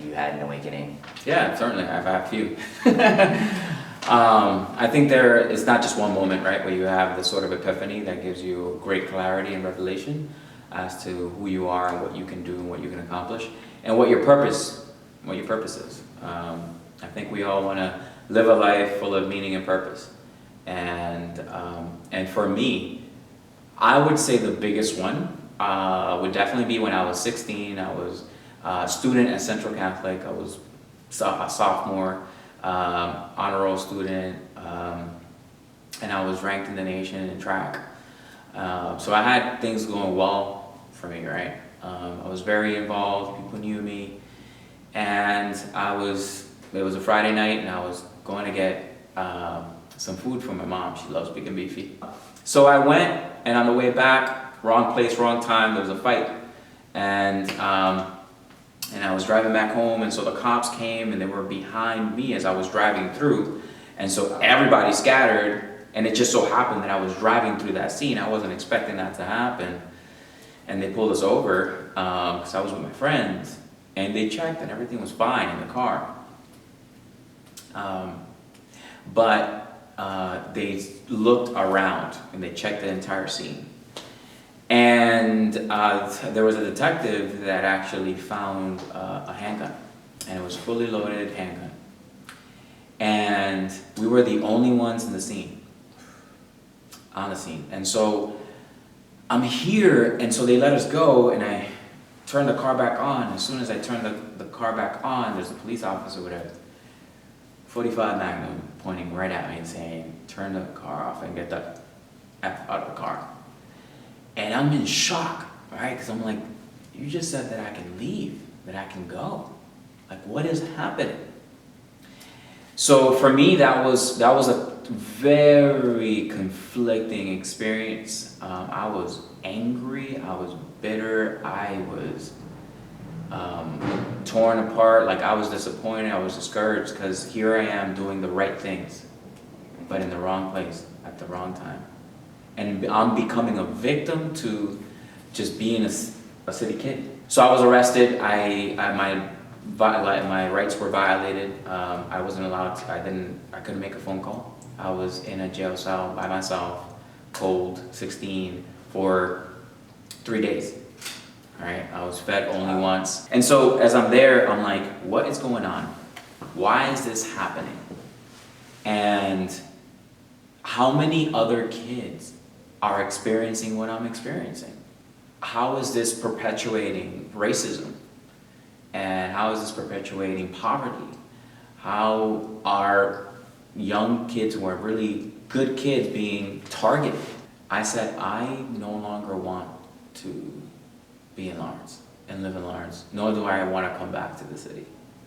if you had an awakening? Yeah, certainly. I've had a few. I think it's not just one moment, right, where you have this sort of epiphany that gives you great clarity and revelation as to who you are and what you can do and what you can accomplish and what your purpose is. I think we all want to live a life full of meaning and purpose. And for me, I would say the biggest one would definitely be when I was 16. I was a student at Central Catholic. I was a sophomore, honor roll student, and I was ranked in the nation in track. So I had things going well for me, right? I was very involved. People knew me, and it was a Friday night, and I was going to get some food from my mom. She loves big and beefy. So I went, and on the way back, wrong place, wrong time, there was a fight. And I was driving back home, and so the cops came, and they were behind me as I was driving through. And so everybody scattered, and it just so happened that I was driving through that scene. I wasn't expecting that to happen. And they pulled us over, because I was with my friends, and they checked, and everything was fine in the car. But they looked around and they checked the entire scene. And there was a detective that actually found a handgun, and it was a fully loaded handgun. And we were the only ones on the scene. And so I'm here, and so they let us go, and I turned the car back on. As soon as I turned the car back on, there's a police officer with a .45 Magnum pointing right at me and saying, turn the car off and get the F out of the car. And I'm in shock, right? Because I'm like, you just said that I can leave, that I can go. Like, what is happening? So for me, that was a very conflicting experience. I was angry, I was bitter, I was torn apart. Like, I was disappointed, I was discouraged, because here I am doing the right things, but in the wrong place at the wrong time. And I'm becoming a victim to just being a city kid. So I was arrested. My rights were violated. I wasn't allowed to, I couldn't make a phone call. I was in a jail cell by myself, cold, 16, for 3 days. All right, I was fed only once. And so as I'm there, I'm like, what is going on? Why is this happening? And how many other kids are experiencing what I'm experiencing? How is this perpetuating racism? And how is this perpetuating poverty? How are young kids who are really good kids being targeted? I said, I no longer want to be in Lawrence and live in Lawrence, nor do I want to come back to the city.